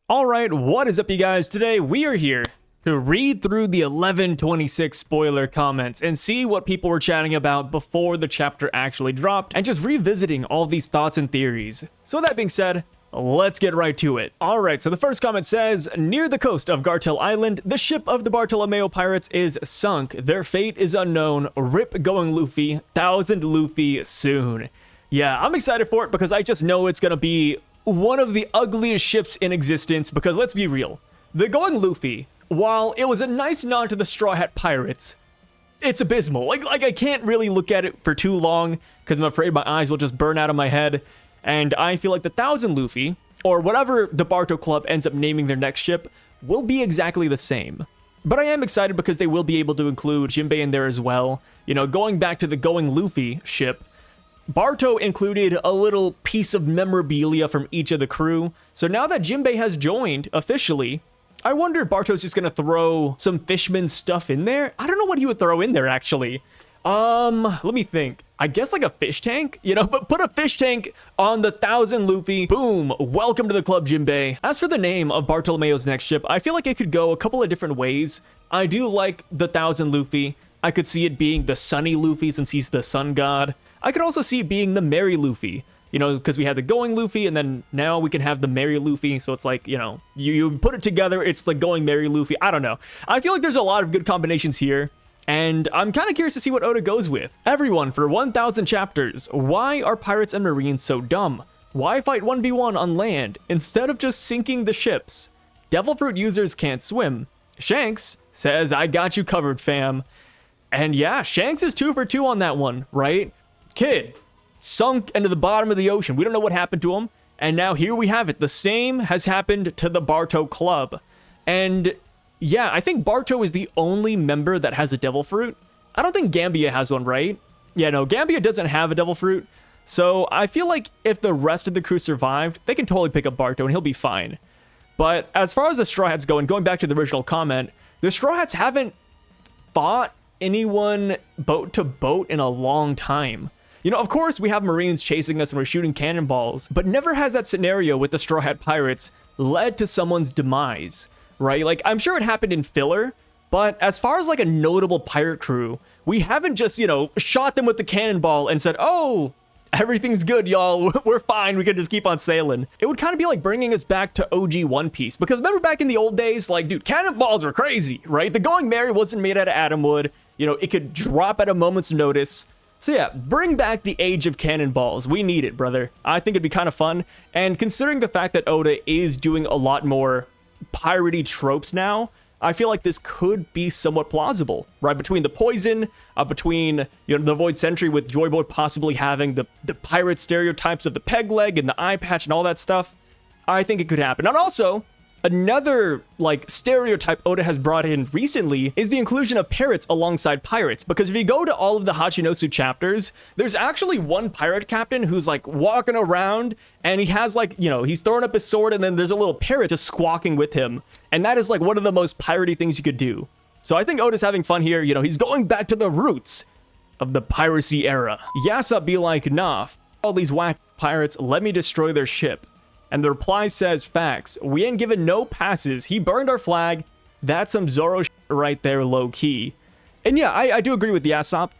Alright, what is up you guys? Today we are here to read through the 1126 spoiler comments and see what people were chatting about before the chapter actually dropped, and just revisiting all these thoughts and theories. So that being said, let's get right to it. Alright, so the first comment says, near the coast of Gartel Island, the ship of the Bartolomeo pirates is sunk. Their fate is unknown. Rip going Luffy, 1000 Luffy soon. Yeah, I'm excited for it because I just know it's gonna be one of the ugliest ships in existence, because let's be real, the Going Luffy, while it was a nice nod to the Strawhat pirates, it's abysmal. Like I can't really look at it for too long because I'm afraid my eyes will just burn out of my head. And I feel like the 1000 Luffy, or whatever the Barto Club ends up naming their next ship, will be exactly the same. But I am excited because they will be able to include Jinbei in there as well. You know, going back to the Going Luffy ship, Barto included a little piece of memorabilia from each of the crew. So now that Jinbei has joined officially, I wonder if Barto's just gonna throw some Fishman stuff in there. I don't know what he would throw in there actually. Let me think. I guess like a fish tank, you know, but put a fish tank on the 1000 Luffy. Boom. Welcome to the club, Jinbei. As for the name of Bartolomeo's next ship, I feel like it could go a couple of different ways. I do like the 1000 Luffy. I could see it being the Sunny Luffy since he's the sun god. I could also see it being the Merry Luffy, you know, because we had the Going Luffy, and then now we can have the Merry Luffy, so it's like, you know, you put it together, it's the Going Merry Luffy. I don't know. I feel like there's a lot of good combinations here, and I'm kind of curious to see what Oda goes with. Everyone, for 1000 chapters, why are pirates and marines so dumb? Why fight 1v1 on land instead of just sinking the ships? Devil Fruit users can't swim. Shanks says, I got you covered, fam. And yeah, Shanks is 2 for 2 on that one, right? Kid sunk into the bottom of the ocean. We don't know what happened to him. And now here we have it. The same has happened to the Barto Club. And yeah, I think Barto is the only member that has a devil fruit. I don't think Gambia has one, right? Yeah, no, Gambia doesn't have a devil fruit. So I feel like if the rest of the crew survived, they can totally pick up Barto and he'll be fine. But as far as the Straw Hats go, and going back to the original comment, the Straw Hats haven't fought anyone boat to boat in a long time. You know, of course, we have Marines chasing us and we're shooting cannonballs, but never has that scenario with the Straw Hat Pirates led to someone's demise, right? Like, I'm sure it happened in filler, but as far as like a notable pirate crew, we haven't just, you know, shot them with the cannonball and said, oh, everything's good, y'all. We're fine. We can just keep on sailing. It would kind of be like bringing us back to OG One Piece, because remember back in the old days, like, dude, cannonballs were crazy, right? The Going Merry wasn't made out of atom wood. You know, it could drop at a moment's notice. So yeah, bring back the age of cannonballs. We need it, brother. I think it'd be kind of fun. And considering the fact that Oda is doing a lot more piratey tropes now, I feel like this could be somewhat plausible, right? Between the poison, between, you know, the Void Sentry with Joy Boy possibly having the pirate stereotypes of the peg leg and the eye patch and all that stuff, I think it could happen. And also, another, like, stereotype Oda has brought in recently is the inclusion of parrots alongside pirates. Because if you go to all of the Hachinosu chapters, there's actually one pirate captain who's, like, walking around, and he has, like, you know, he's throwing up his sword, and then there's a little parrot just squawking with him. And that is, like, one of the most piratey things you could do. So I think Oda's having fun here. You know, he's going back to the roots of the piracy era. Yassop be like, nah, all these whack pirates, let me destroy their ship. And the reply says, facts. We ain't given no passes. He burned our flag. That's some Zoro shit right there, low key. And yeah, I do agree with Yassop.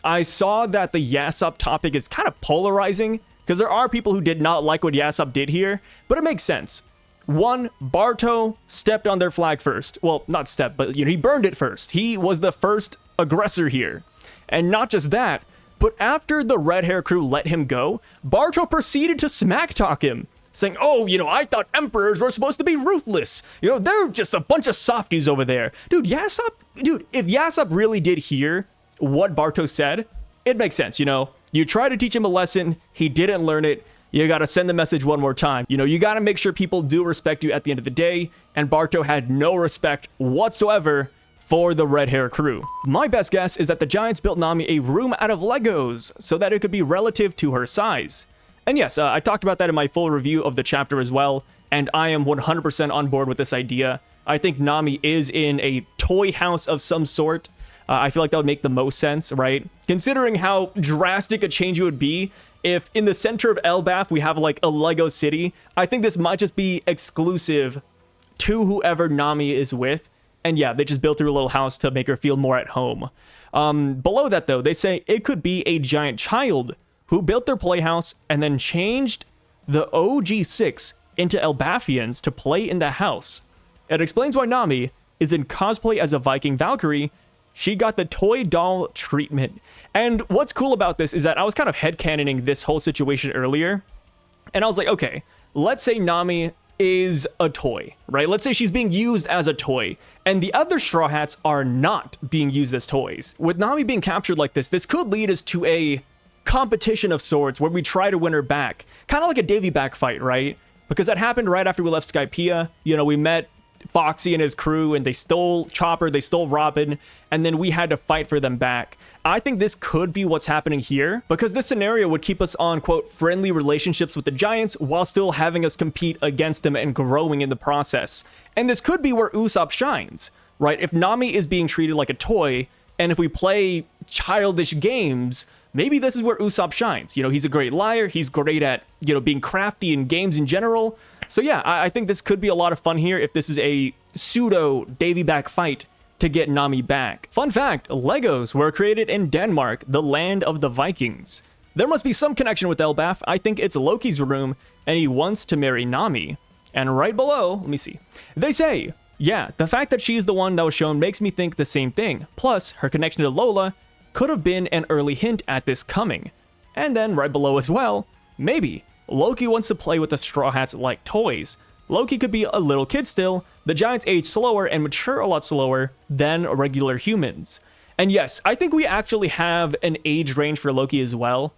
I saw that the Yassop topic is kind of polarizing, because there are people who did not like what Yassop did here, but it makes sense. One, Barto stepped on their flag first. Well, not stepped, but, you know, he burned it first. He was the first aggressor here. And not just that, but after the red hair crew let him go, Barto proceeded to smack talk him, saying, oh, you know, I thought emperors were supposed to be ruthless. You know, they're just a bunch of softies over there. Dude, Yassop, if Yassop really did hear what Barto said, it makes sense, you know. You try to teach him a lesson, he didn't learn it, you gotta send the message one more time. You know, you gotta make sure people do respect you at the end of the day, and Barto had no respect whatsoever for the red hair crew. My best guess is that the Giants built Nami a room out of Legos so that it could be relative to her size. And yes, I talked about that in my full review of the chapter as well, and I am 100% on board with this idea. I think Nami is in a toy house of some sort. I feel like that would make the most sense, right? Considering how drastic a change it would be if in the center of Elbaf we have like a Lego city, I think this might just be exclusive to whoever Nami is with. And yeah, they just built her a little house to make her feel more at home. Below that though, they say it could be a giant child who built their playhouse and then changed the OG6 into Elbafians to play in the house. It explains why Nami is in cosplay as a Viking Valkyrie. She got the toy doll treatment. And what's cool about this is that I was kind of headcanoning this whole situation earlier. And I was like, okay, let's say Nami is a toy, right? Let's say she's being used as a toy, and the other Straw Hats are not being used as toys. With Nami being captured like this could lead us to a competition of sorts where we try to win her back. Kind of like a Davy back fight, right? Because that happened right after we left Skypiea. You know, we met Foxy and his crew, and they stole Chopper, they stole Robin, and then we had to fight for them back. I think this could be what's happening here, because this scenario would keep us on, quote, friendly relationships with the Giants while still having us compete against them and growing in the process. And this could be where Usopp shines, right? If Nami is being treated like a toy, and if we play childish games, maybe this is where Usopp shines. You know, he's a great liar, he's great at, you know, being crafty in games in general. So yeah, I think this could be a lot of fun here if this is a pseudo Davy back fight to get Nami back. Fun fact, Legos were created in Denmark, the land of the Vikings. There must be some connection with Elbaf. I think it's Loki's room, and he wants to marry Nami. And right below, let me see, they say, yeah, the fact that she's the one that was shown makes me think the same thing. Plus, her connection to Lola could have been an early hint at this coming. And then right below as well, maybe Loki wants to play with the Straw Hats like toys. Loki could be a little kid still. The Giants age slower and mature a lot slower than regular humans. And yes, I think we actually have an age range for Loki as well.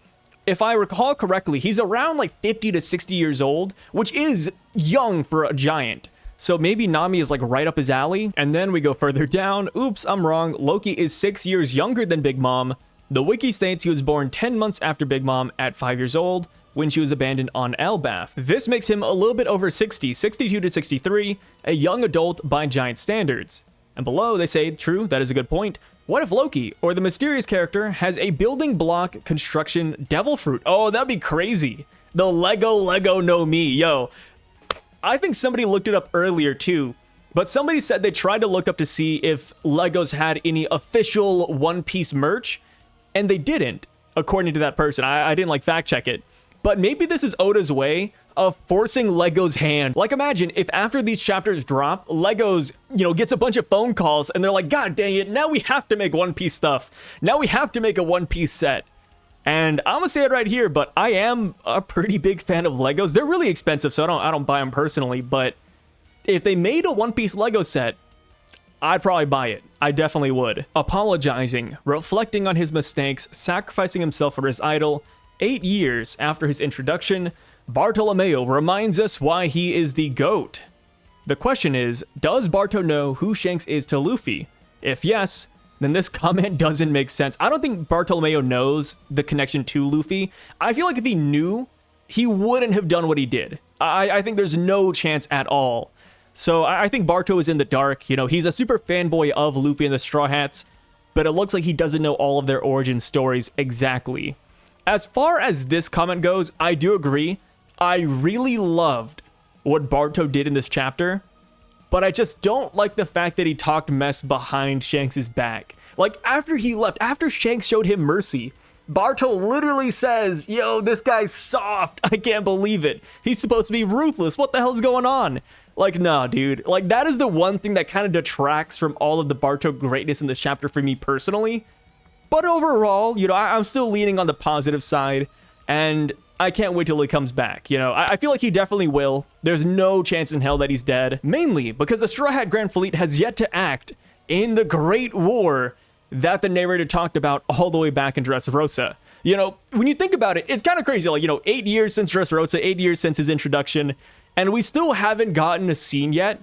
If I recall correctly, he's around like 50 to 60 years old, which is young for a giant. So maybe Nami is like right up his alley. And then we go further down. Oops, I'm wrong. Loki is 6 years younger than Big Mom. The wiki states he was born 10 months after Big Mom at 5 years old, when she was abandoned on Elbaf. This makes him a little bit over 60, 62 to 63, a young adult by giant standards. And below, they say, true, that is a good point. What if Loki, or the mysterious character, has a building block construction devil fruit? Oh, that'd be crazy. The Lego no Mi. Yo, I think somebody looked it up earlier too, but somebody said they tried to look up to see if Legos had any official One Piece merch, and they didn't, according to that person. I didn't like fact check it. But maybe this is Oda's way of forcing Lego's hand. Like imagine if after these chapters drop, Legos, you know, gets a bunch of phone calls and they're like, God dang it, now we have to make One Piece stuff. Now we have to make a One Piece set. And I'm gonna say it right here, but I am a pretty big fan of Legos. They're really expensive, so I don't buy them personally, but if they made a One Piece Lego set, I'd probably buy it. I definitely would. Apologizing, reflecting on his mistakes, sacrificing himself for his idol. 8 years after his introduction, Bartolomeo reminds us why he is the GOAT. The question is, does Barto know who Shanks is to Luffy? If yes, then this comment doesn't make sense. I don't think Bartolomeo knows the connection to Luffy. I feel like if he knew, he wouldn't have done what he did. I think there's no chance at all. So I think Barto is in the dark. You know, he's a super fanboy of Luffy and the Straw Hats, but it looks like he doesn't know all of their origin stories exactly. As far as this comment goes, I do agree. I really loved what Barto did in this chapter, but I just don't like the fact that he talked mess behind Shanks' back. Like, after he left, after Shanks showed him mercy, Barto literally says, yo, this guy's soft. I can't believe it. He's supposed to be ruthless. What the hell's going on? Like, nah, dude. Like, that is the one thing that kind of detracts from all of the Barto greatness in this chapter for me personally. But overall, you know, I'm still leaning on the positive side, and I can't wait till he comes back. You know, I feel like he definitely will. There's no chance in hell that he's dead, mainly because the Straw Hat Grand Fleet has yet to act in the Great War that the narrator talked about all the way back in Dressrosa. You know, when you think about it, it's kind of crazy. Like, you know, 8 years since Dressrosa, 8 years since his introduction, and we still haven't gotten a scene yet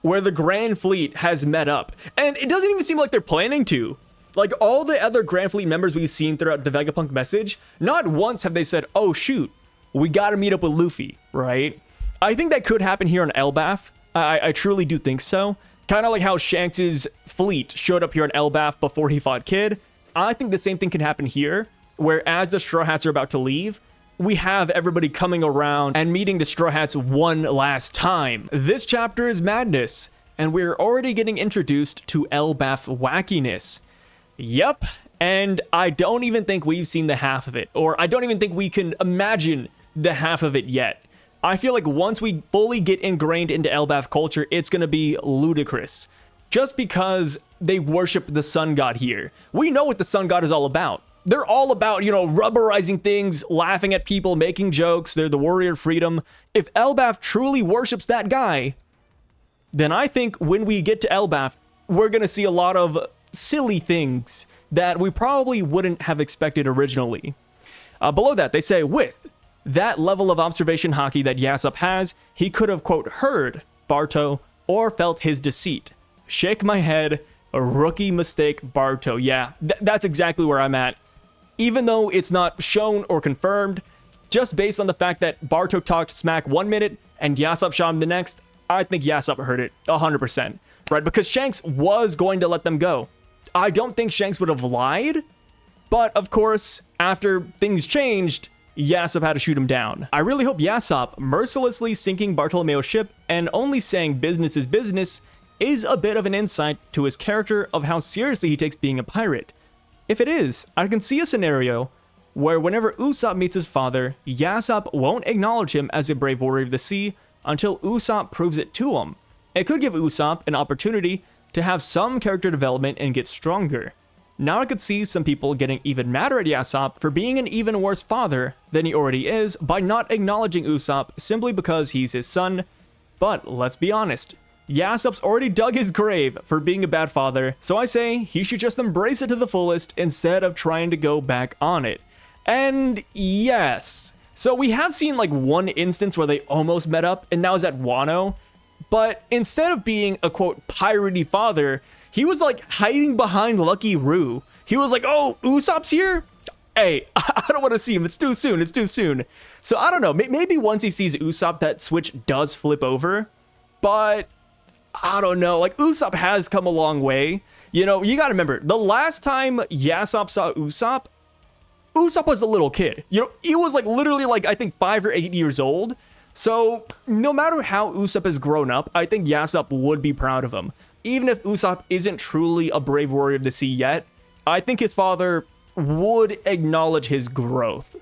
where the Grand Fleet has met up. And it doesn't even seem like they're planning to. Like, all the other Grand Fleet members we've seen throughout the Vegapunk message, not once have they said, oh, shoot, we gotta meet up with Luffy, right? I think that could happen here on Elbaf. I truly do think so. Kind of like how Shanks' fleet showed up here on Elbaf before he fought Kid. I think the same thing can happen here, where as the Straw Hats are about to leave, we have everybody coming around and meeting the Straw Hats one last time. This chapter is madness, and we're already getting introduced to Elbaf wackiness. Yep, and I don't even think we've seen the half of it, or I don't even think we can imagine the half of it yet. I feel like once we fully get ingrained into Elbaf culture, it's gonna be ludicrous. Just because they worship the sun god here. We know what the sun god is all about. They're all about, you know, rubberizing things, laughing at people, making jokes. They're the warrior of freedom. If Elbaf truly worships that guy, then I think when we get to Elbaf, we're going to see a lot of silly things that we probably wouldn't have expected originally. Below that, they say, with that level of observation hockey that Yassop has, he could have, quote, heard Barto or felt his deceit. Shake my head, a rookie mistake, Barto. Yeah, that's exactly where I'm at. Even though it's not shown or confirmed, just based on the fact that Barto talked smack 1 minute and Yassop shot him the next, I think Yassop heard it 100%, right? Because Shanks was going to let them go. I don't think Shanks would have lied, but of course, after things changed, Yassop had to shoot him down. I really hope Yassop mercilessly sinking Bartolomeo's ship and only saying business is business is a bit of an insight to his character of how seriously he takes being a pirate. If it is, I can see a scenario where whenever Usopp meets his father, Yassop won't acknowledge him as a brave warrior of the sea until Usopp proves it to him. It could give Usopp an opportunity to have some character development and get stronger. Now I could see some people getting even madder at Yassop for being an even worse father than he already is by not acknowledging Usopp simply because he's his son. But let's be honest, Yassop's already dug his grave for being a bad father, so I say he should just embrace it to the fullest instead of trying to go back on it. And yes, so we have seen like one instance where they almost met up, and that was at Wano, but instead of being a quote piratey father, he was like hiding behind Lucky Roo. He was like, oh, Usopp's here? Hey, I don't want to see him, it's too soon. So I don't know, maybe once he sees Usopp that switch does flip over, but I don't know, like Usopp has come a long way. You know, you gotta remember, the last time Yassop saw Usopp was a little kid. You know, he was like literally like, I think 5 or 8 years old. So no matter how Usopp has grown up, I think Yassop would be proud of him. Even if Usopp isn't truly a brave warrior of the sea yet, I think his father would acknowledge his growth.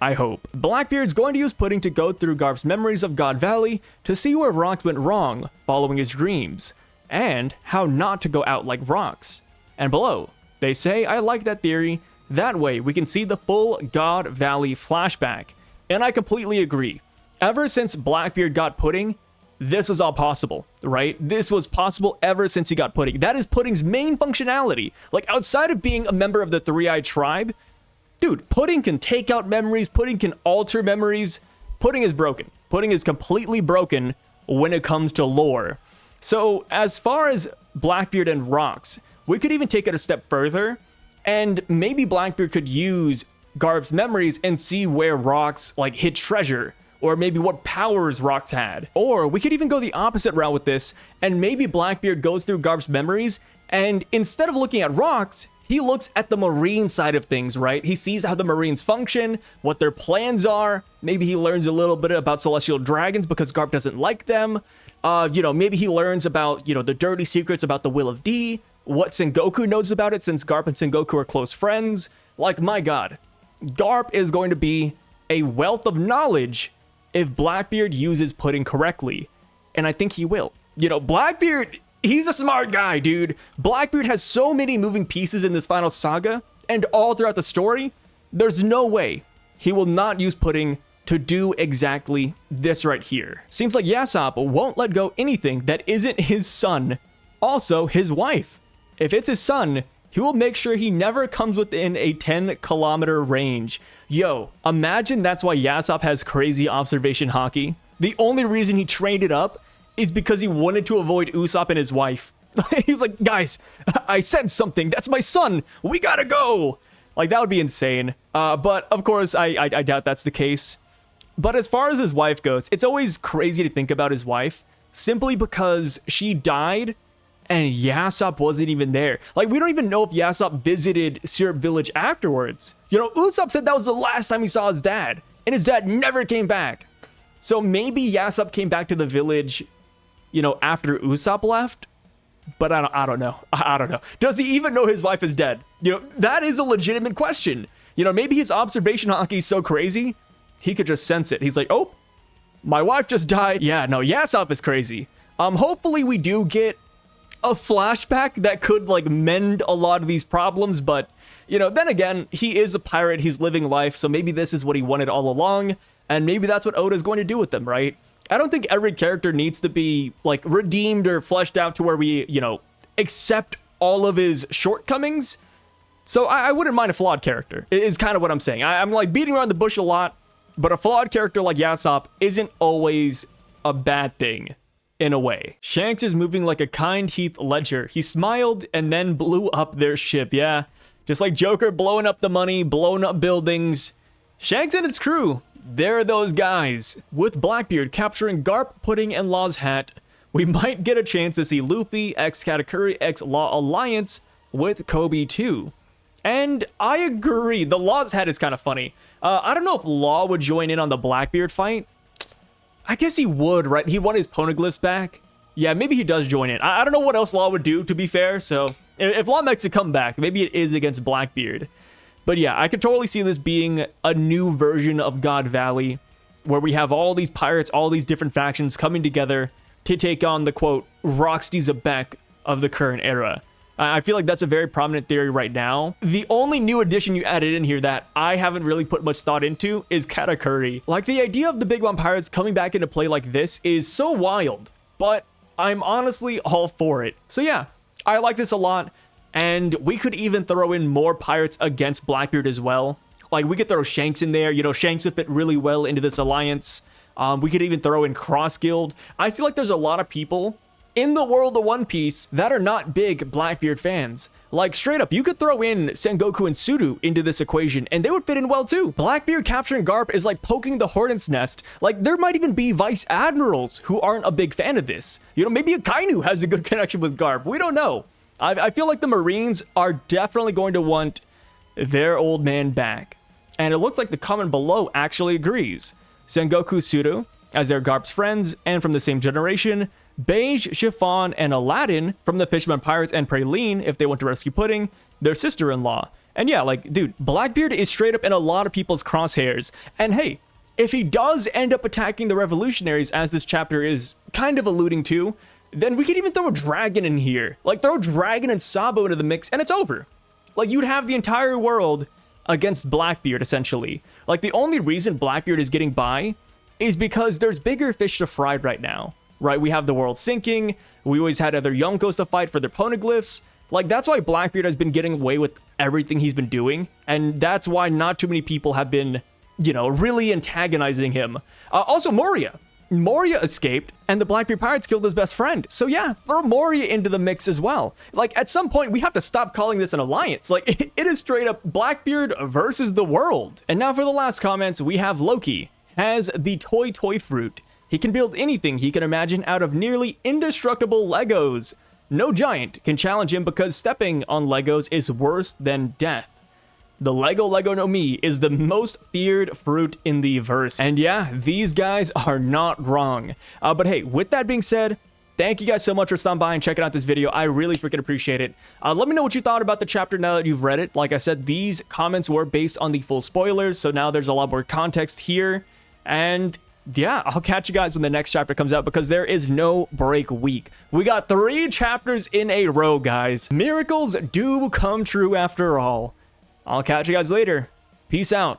I hope. Blackbeard's going to use Pudding to go through Garp's memories of God Valley to see where Rocks went wrong following his dreams, and how not to go out like Rocks. And below, they say, I like that theory, that way we can see the full God Valley flashback. And I completely agree. Ever since Blackbeard got Pudding, this was all possible, right? This was possible ever since he got Pudding. That is Pudding's main functionality. Like outside of being a member of the Three-Eyed Tribe, dude, Pudding can take out memories, Pudding can alter memories. Pudding is broken. Pudding is completely broken when it comes to lore. So as far as Blackbeard and Rocks, we could even take it a step further, and maybe Blackbeard could use Garp's memories and see where Rocks like hid treasure, or maybe what powers Rocks had. Or we could even go the opposite route with this, and maybe Blackbeard goes through Garp's memories, and instead of looking at Rocks, he looks at the marine side of things, right? He sees how the marines function, what their plans are. Maybe he learns a little bit about celestial dragons because Garp doesn't like them. Maybe he learns about, the dirty secrets about the Will of D, what Sengoku knows about it since Garp and Sengoku are close friends. Like, my God, Garp is going to be a wealth of knowledge if Blackbeard uses Pudding correctly. And I think he will. Blackbeard, he's a smart guy, dude. Blackbeard has so many moving pieces in this final saga, and all throughout the story, there's no way he will not use Pudding to do exactly this right here. Seems like Yassop won't let go anything that isn't his son, also his wife. If it's his son, he will make sure he never comes within a 10-kilometer range. Yo, imagine that's why Yassop has crazy observation hockey. The only reason he trained it up is because he wanted to avoid Usopp and his wife. He's like, guys, I sensed something. That's my son. We gotta go. Like, that would be insane. But of course, I doubt that's the case. But as far as his wife goes, it's always crazy to think about his wife simply because she died and Yassop wasn't even there. Like, we don't even know if Yassop visited Syrup Village afterwards. Usopp said that was the last time he saw his dad. and his dad never came back. So maybe Yassop came back to the village, you know, after Usopp left. But I don't know. I don't know. Does he even know his wife is dead? You know, that is a legitimate question. You know, maybe his observation hockey is so crazy, he could just sense it. He's like, oh, my wife just died. Yeah, no, Yassop is crazy. Hopefully we do get a flashback that could, like, mend a lot of these problems. But, you know, then again, he is a pirate. He's living life. So maybe this is what he wanted all along. And maybe that's what Oda's going to do with them, right? I don't think every character needs to be, like, redeemed or fleshed out to where we, you know, accept all of his shortcomings. So I wouldn't mind a flawed character, is kind of what I'm saying. I'm, like, beating around the bush a lot, but a flawed character like Yassop isn't always a bad thing, in a way. Shanks is moving like a kind Heath Ledger. He smiled and then blew up their ship, yeah. Just like Joker blowing up the money, blowing up buildings. Shanks and his crew, they're those guys. With Blackbeard capturing Garp, Pudding, and Law's hat, we might get a chance to see Luffy x Katakuri x Law Alliance with Kobe too. And I agree, the Law's hat is kind of funny. I don't know if Law would join in on the Blackbeard fight. I guess he would, right? He won his poneglyphs back. Yeah, maybe he does join in. I don't know what else Law would do, to be fair, so if Law makes a comeback, maybe it is against Blackbeard. But yeah, I could totally see this being a new version of God Valley, where we have all these pirates, all these different factions coming together to take on the, quote, Roxy Zebek of the current era. I feel like that's a very prominent theory right now. The only new addition you added in here that I haven't really put much thought into is Katakuri. Like, the idea of the Big Mom Pirates coming back into play like this is so wild, but I'm honestly all for it. So yeah, I like this a lot. And we could even throw in more pirates against Blackbeard as well. Like, we could throw Shanks in there. You know, Shanks would fit really well into this alliance. We could even throw in Cross Guild. I feel like there's a lot of people in the world of One Piece that are not big Blackbeard fans. Like, straight up, you could throw in Sengoku and Sudo into this equation, and they would fit in well too. Blackbeard capturing Garp is like poking the hornet's nest. Like, there might even be vice admirals who aren't a big fan of this. You know, maybe a Kainu has a good connection with Garp. We don't know. I feel like the Marines are definitely going to want their old man back. And it looks like the comment below actually agrees. Sengoku Sudo, as they're Garp's friends and from the same generation. Beige, Chiffon, and Aladdin from the Fisherman Pirates, and Praline, if they want to rescue Pudding, their sister-in-law. And yeah, like, dude, Blackbeard is straight up in a lot of people's crosshairs. And hey, if he does end up attacking the revolutionaries, as this chapter is kind of alluding to, then we could even throw a dragon in here. Like, throw Dragon and Sabo into the mix, and it's over. Like, you'd have the entire world against Blackbeard, essentially. Like, the only reason Blackbeard is getting by is because there's bigger fish to fry right now, right? We have the world sinking. We always had other Yonkos to fight for their poneglyphs. Like, that's why Blackbeard has been getting away with everything he's been doing, and that's why not too many people have been, you know, really antagonizing him. Also, Moria. Moria escaped, and the Blackbeard Pirates killed his best friend. So yeah, throw Moria into the mix as well. Like, at some point, we have to stop calling this an alliance. Like, it is straight up Blackbeard versus the world. And now for the last comments, we have Loki. Has the toy fruit. He can build anything he can imagine out of nearly indestructible Legos. No giant can challenge him because stepping on Legos is worse than death. The Lego no Mi is the most feared fruit in the verse. And yeah, these guys are not wrong. But hey, with that being said, thank you guys so much for stopping by and checking out this video. I really freaking appreciate it. Let me know what you thought about the chapter now that you've read it. Like I said, these comments were based on the full spoilers, so now there's a lot more context here. And yeah, I'll catch you guys when the next chapter comes out, because there is no break week. We got 3 chapters in a row, guys. Miracles do come true after all. I'll catch you guys later. Peace out.